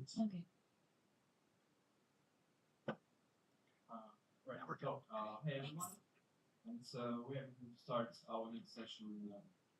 Okay. Right. So, hey everyone, and so we are going to start our next session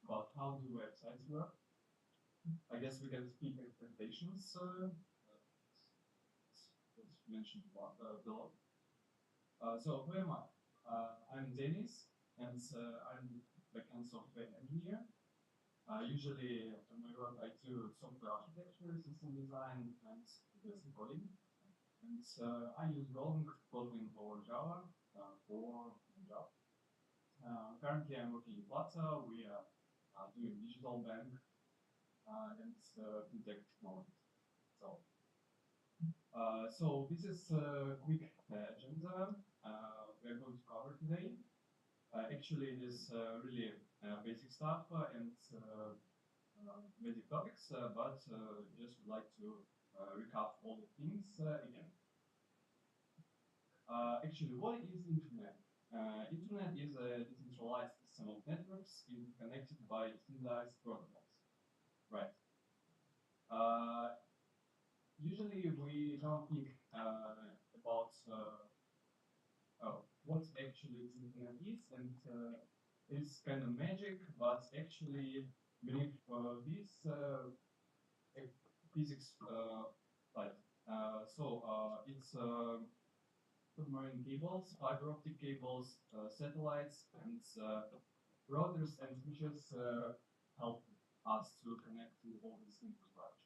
about how do websites work. I guess we can speak expectations, as mentioned below. So who am I? I'm Dennis, and I'm backend software engineer. Usually, in my work, I do software architecture, system design, and basic coding. And I use Kotlin or Java for my job. Currently, I'm working in Plata. We are doing digital bank and fintech technology. So this is a quick agenda we are going to cover today. Actually, it is really basic stuff and basic topics, but just would like to recap all the things again. Actually, what is Internet? Internet is a decentralized system of networks connected by standardized protocols. Right. Usually, we don't think about what actually Internet is, and it's kind of magic, but actually, beneath this physics type. It's submarine cables, fiber optic cables, satellites, and routers and switches help us to connect to all this infrastructure.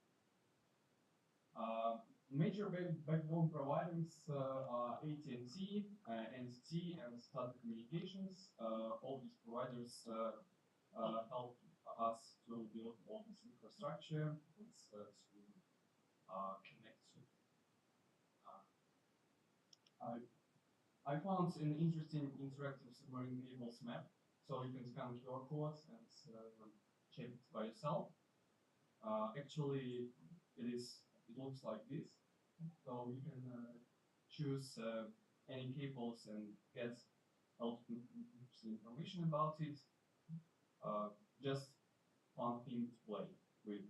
Major backbone providers are AT&T, NTT, and Tata Communications. All these providers help us to build all this infrastructure and to connect to. I found an interesting interactive submarine cables map, so you can scan QR codes and check it by yourself. Actually, it looks like this. So you can choose any cables and get helpful information about it. Just fun thing to play with.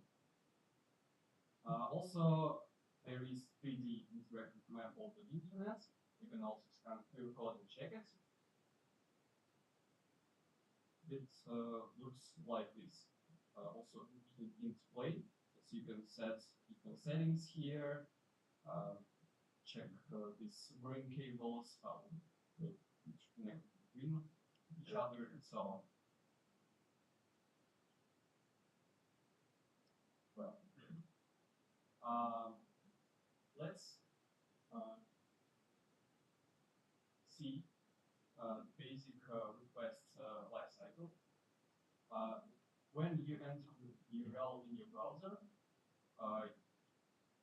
Also, there is 3D interactive map of the internet. You can also scan QR code and check it. It looks like this. Also interesting thing to play. So you can set different settings here. Check these submarine cables, how they connect between each other, and so on. Well, let's see basic request lifecycle. When you enter the URL in your browser,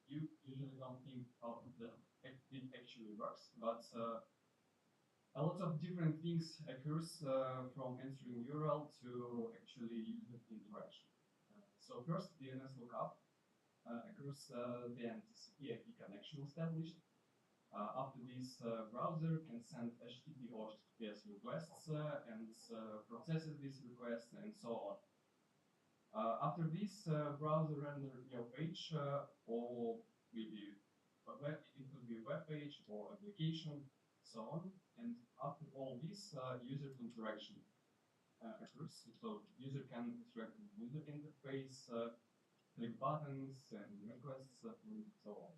you usually don't think how it actually works, but a lot of different things occurs from entering URL to actually user interaction. So first, DNS lookup occurs then TCP IP connection established. After this, browser can send HTTP or HTTPS requests and processes this request and so on. After this, browser render your page or maybe it could be a web page or application, so on. And after all this, user interaction occurs. So user can interact with user interface, click buttons and requests and so on.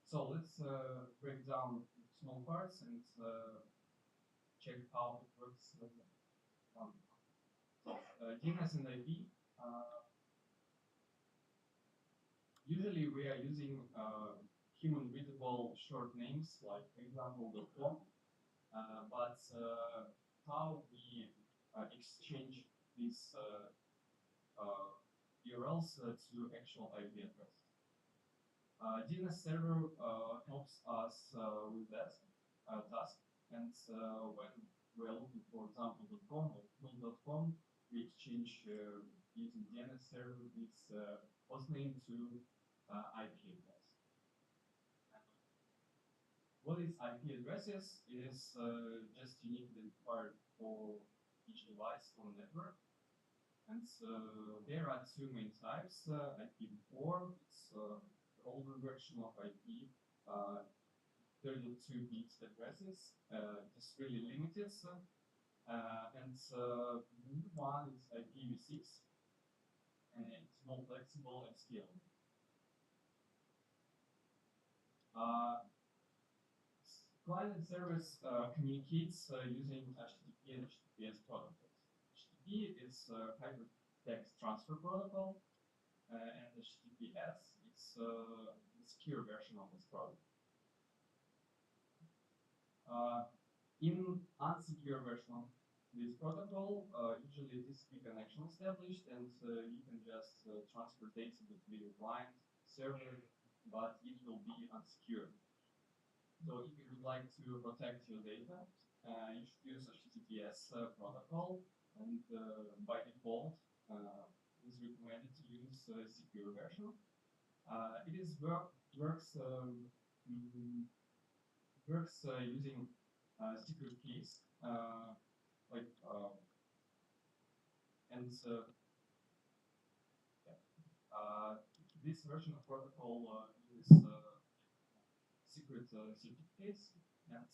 So let's break down small parts and check how it works. DNS and IP. Usually we are using human readable short names like example.com, but how we exchange these URLs to actual IP address. DNS server helps us with that task, and when we are looking for example.com or tool.com, we exchange using DNS server its hostname to IP address. What is IP addresses? It is just unique identifier for each device on the network. And there are two main types. IP4, it's the older version of IP, 32-bit addresses. It's really limited. And the new one is IPv6, and it's more flexible and scalable. Client and service communicates using HTTP and HTTPS protocols. HTTP is hypertext transfer protocol, and HTTPS is the secure version of this protocol. In unsecure version of this protocol, usually TCP connection established, and you can just transfer data between client server, but it will be unsecure. So if you would like to protect your data, you should use HTTPS protocol, and by default, it is recommended to use a secure version. It works using secret keys, this version of protocol uses secret certificates, and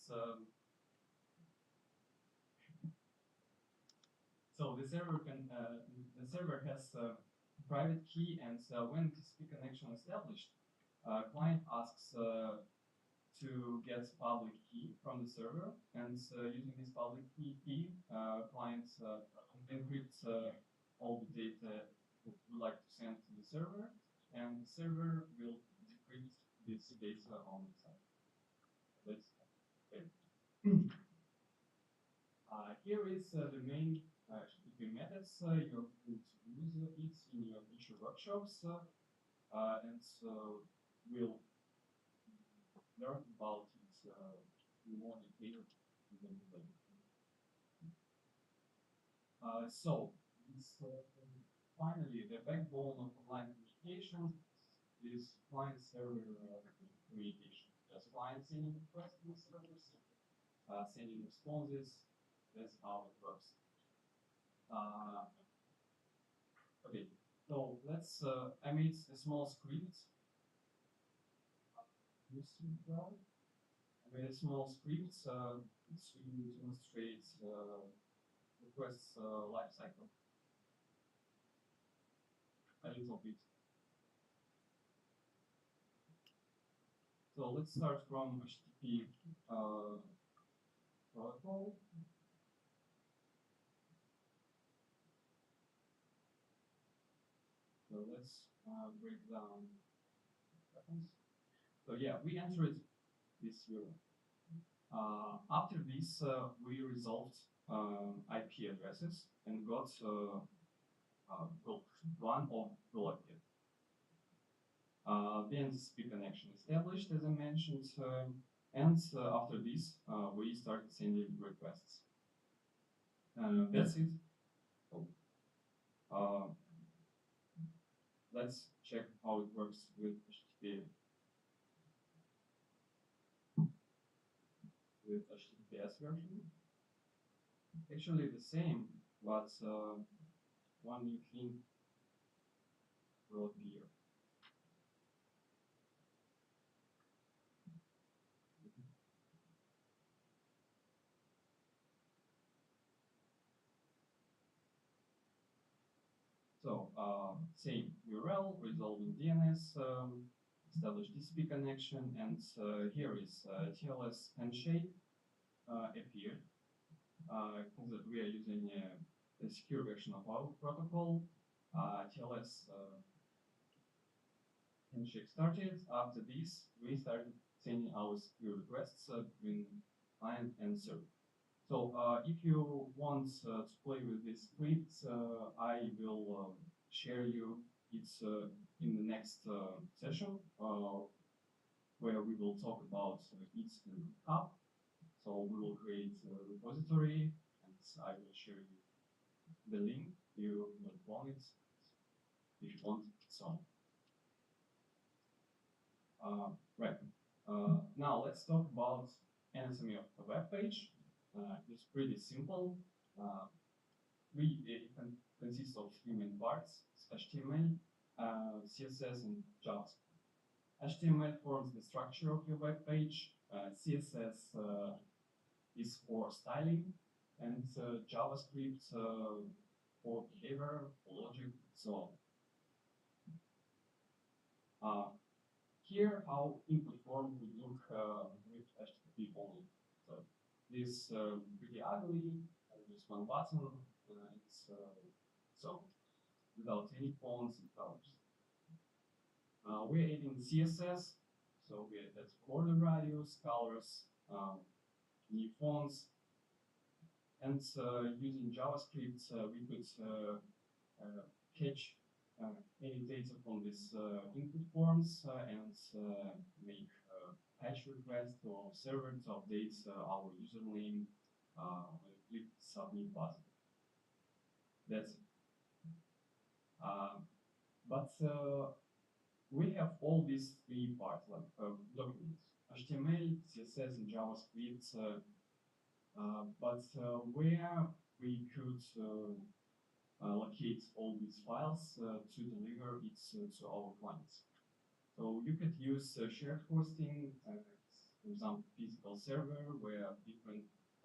so the server has a private key, and when TCP connection is established, client asks to get public key from the server, and using this public key, client encrypts all the data that would like to send to the server, and the server will decrypt this data on its side. That's okay. Here is the main HTTP methods you're going to use it in your future workshops, and we'll learn about it in more detail. So it's finally the backbone of online communication is client-server communication. Just client sending requests to servers, sending responses. That's how it works. Okay, so let's. I made a small script. I made a small script to demonstrate request lifecycle a little bit. So let's start from HTTP protocol. So let's break down seconds. So yeah, we entered this URL. After this, we resolved IP addresses and got one of collected. Then TCP connection established, as I mentioned, and after this, we started sending requests. That's it. Let's check how it works with HTTPS version. Actually the same, but one new thing will appear. So same URL, resolving DNS, establish TCP connection, and here is TLS handshake appeared. That we are using a secure version of our protocol. TLS handshake started. After this, we started sending our secure requests between client and server. So if you want to play with this script, I will share you it in the next session, where we will talk about it in GitHub. So we will create a repository, and I will share you the link. You will want it if you want. So right. Now let's talk about anatomy of a web page. It's pretty simple. You can consists of three main parts: HTML, CSS, and JavaScript. HTML forms the structure of your web page. CSS is for styling, and JavaScript for behavior, for logic, and so on. Here, how input form would look with HTTP only. So this pretty ugly, just one button. It's so without any fonts and colors. We're adding CSS, so we add border radius, colors, new fonts, and using JavaScript, we could catch any data from these input forms and make patch request to our server to update our username when we click submit button. That's it. But we have all these three parts, like documents: HTML, CSS, and JavaScript. But where we could locate all these files to deliver it to our clients. So you could use shared hosting, for example, physical server where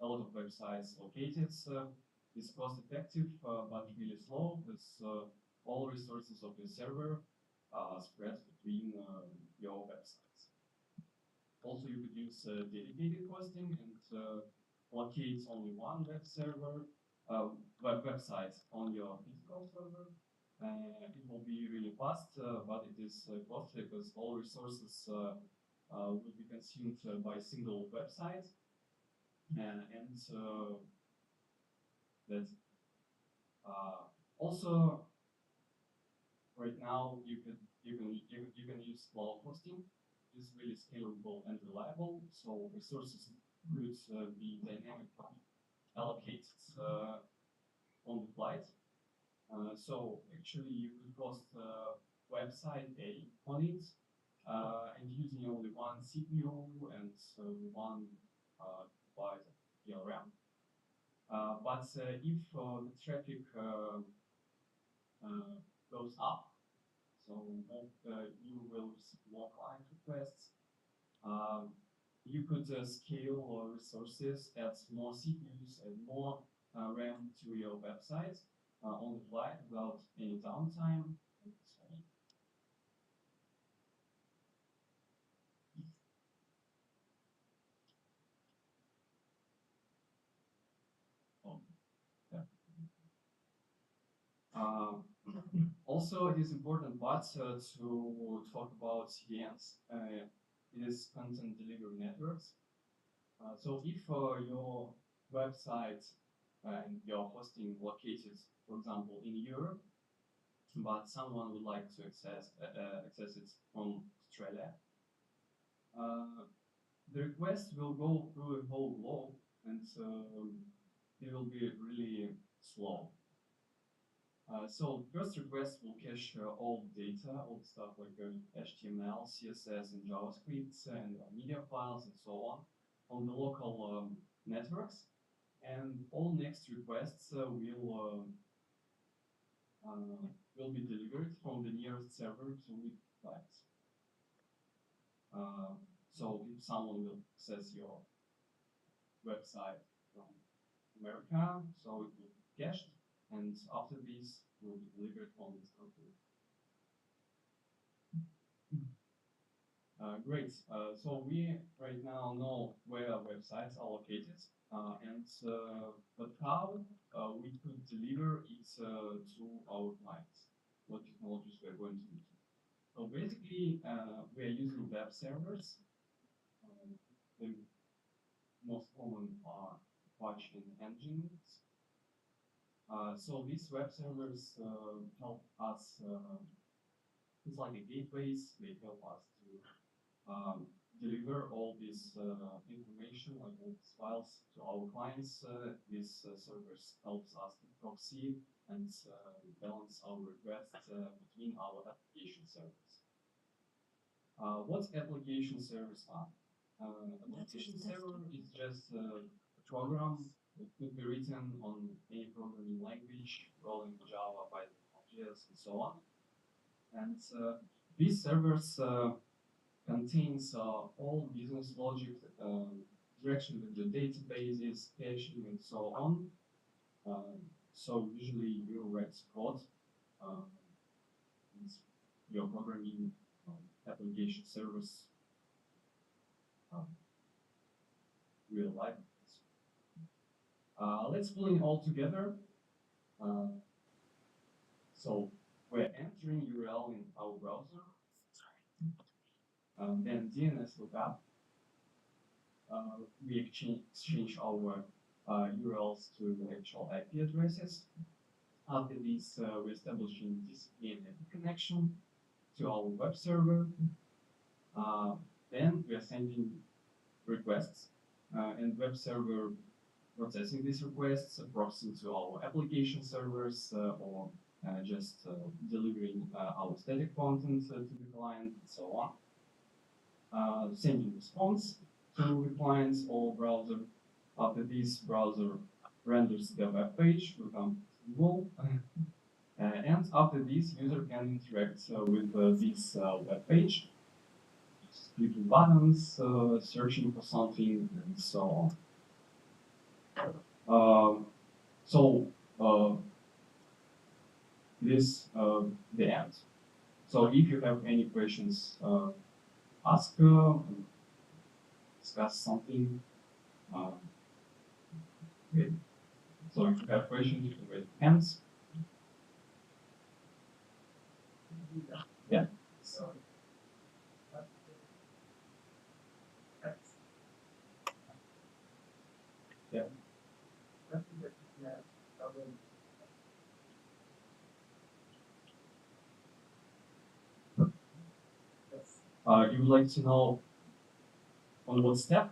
a lot of websites located. It's cost effective but really slow, because all resources of the server spread between your websites. Also, you could use dedicated hosting and locate only one web server, website on your physical server. It will be really fast, but it is costly because all resources will be consumed by a single website, and that's also right now you can use cloud hosting. It's really scalable and reliable, so resources could be dynamically allocated on the flight. So actually, you could host website A on it, and using only one CPU and one byte of VRM. But if the traffic goes up, so you will receive more client requests. You could scale resources, add more CPUs and more RAM to your website on the fly without any downtime. Also, it is important part to talk about CDNs. It is content delivery networks. So if your website and your hosting located, for example, in Europe, but someone would like to access it from Australia, the request will go through a whole globe, and it will be really slow. So first request will cache all the data, all the stuff like HTML, CSS, and JavaScript, and media files, and so on the local networks. And all next requests will be delivered from the nearest server to the clients. So if someone will access your website from America, so it will be cached, and after this will be delivered on this country. Great. So we right now know where websites are located, but how we could deliver it to our clients? What technologies we're going to use? So basically, we are using web servers. The most common are Apache and Nginx. So these web servers help us. It's like a gateways. They help us to deliver all this information, like all these files, to our clients. These servers helps us to proxy and balance our requests between our application servers. What application servers are? Application server is just a program It could be written on any programming language, rolling Java, Python, Node.js, and so on. And these servers contains all business logic, direction with the databases, caching, and so on. So usually you write code, uh, your programming application servers real life. Let's pull it all together. So we're entering URL in our browser, then DNS lookup. We exchange our URLs to actual IP addresses. After this, we're establishing TCP and connection to our web server. Then we are sending requests, and web server processing these requests, proxying to our application servers, or just delivering our static content to the client, and so on. Sending response to the clients or browser. After this, browser renders the web page, we come to Google. And after this, user can interact with this web page, clicking buttons, searching for something, and so on. This the end. So if you have any questions, ask, discuss something. Okay. So if you have questions, you can raise hands. Yeah. So. Yeah. You would like to know on what step?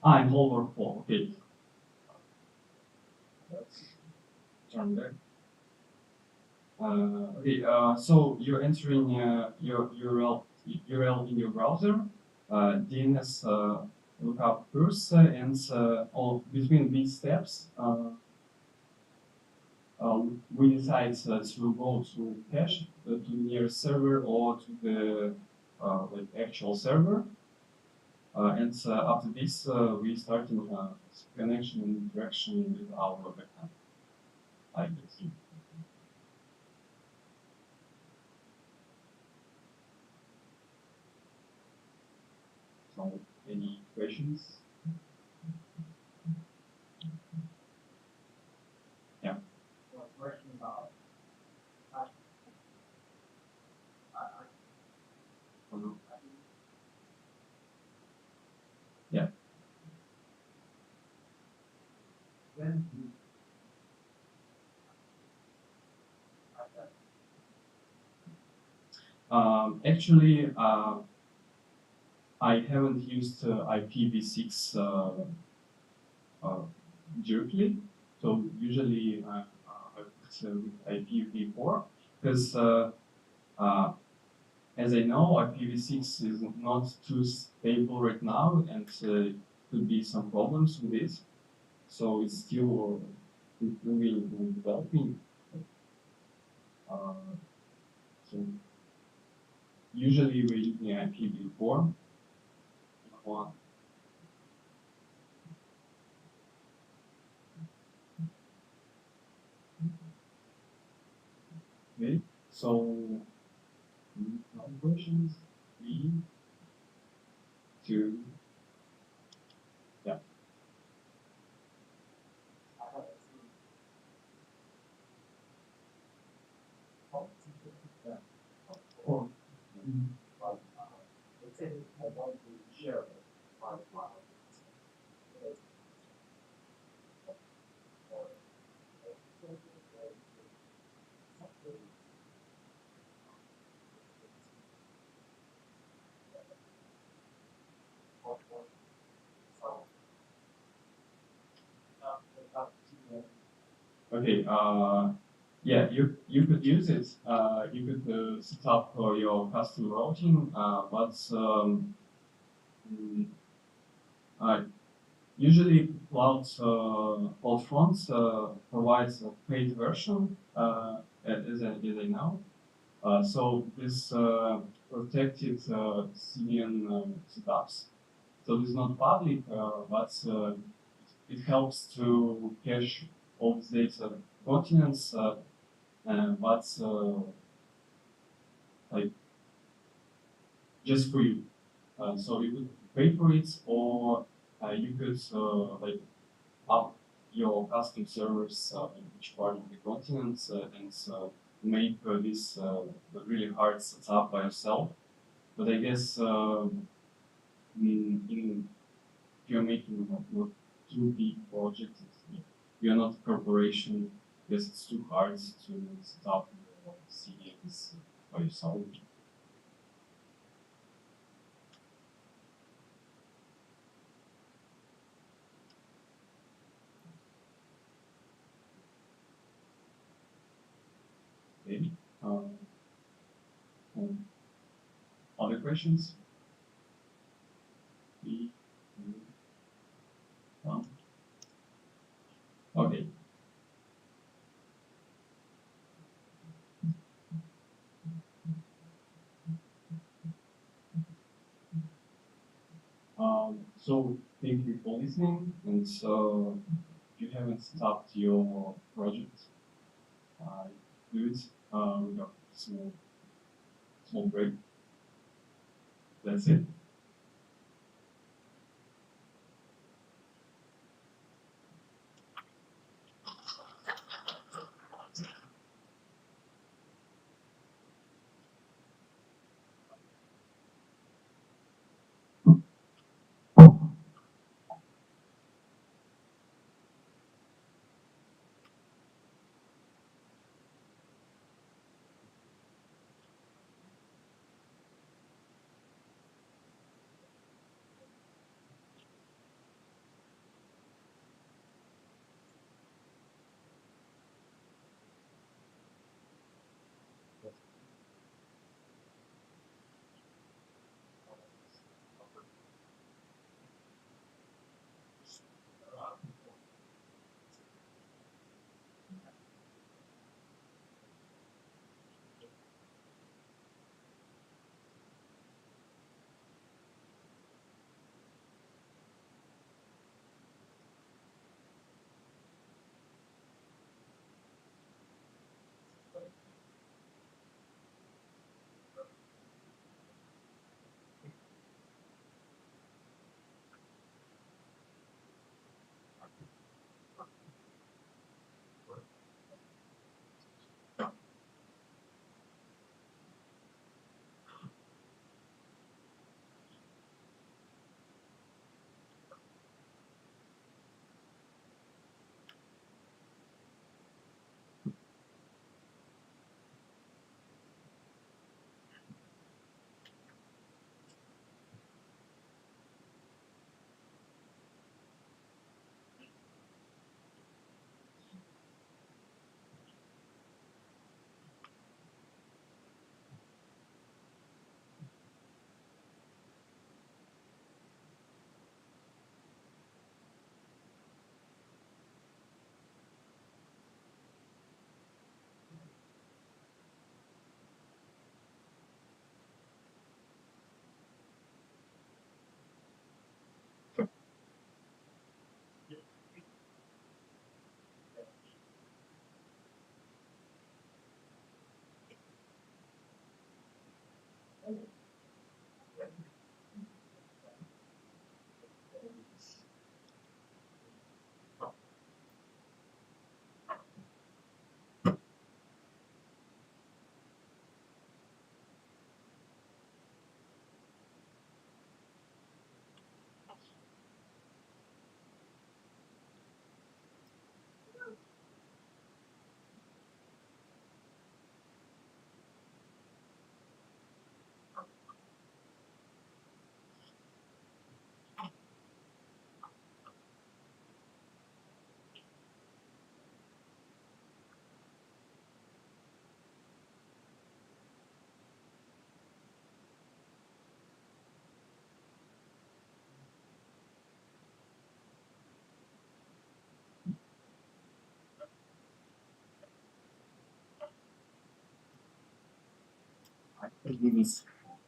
In whole workflow. Okay. Turn there. Okay. So you're entering your URL in your browser. DNS lookup first, and all between these steps, we decide to go to cache, to the nearest server, or to the like actual server. And after this, we start connection and interaction with our backend. Like this. So, any questions? Yeah. Question about yeah. Actually, I haven't used IPv6 directly, so usually I put IPv4 because as I know, IPv6 is not too stable right now, and could be some problems with it. So it's still improving and developing. So usually we're using IPv4. Okay, so questions? 3, 2, yeah. Or let's say I want to share it. Okay, Yeah, you could use it. You could set up your custom routing, but mm, uh, usually CloudFront provides a paid version, as I know. So this protected CDN setups. So it's not public, but it helps to cache all this data continents, but like just for you. So you could pay for it, or you could like up your custom servers in each part of the continent and make this really hard setup by yourself. But I guess if you're making not too big project, you're not a corporation, because it's too hard to set up CDNs by yourself. Maybe. Um, Other questions? Three, two, one. Okay. So thank you for listening. And so if you haven't stopped your project, do it. We got a small break. That's it.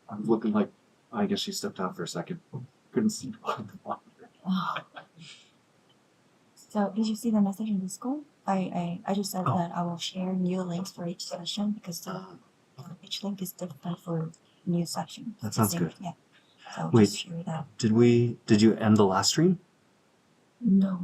I'm looking like, I guess she stepped out for a second. Couldn't see the monitor. Oh. So did you see the message in Discord? I just said Oh. that I will share new links for each session because each link is different for new section. That sounds Same- good. Yeah. So Wait. just share that. Did you end the last stream? No.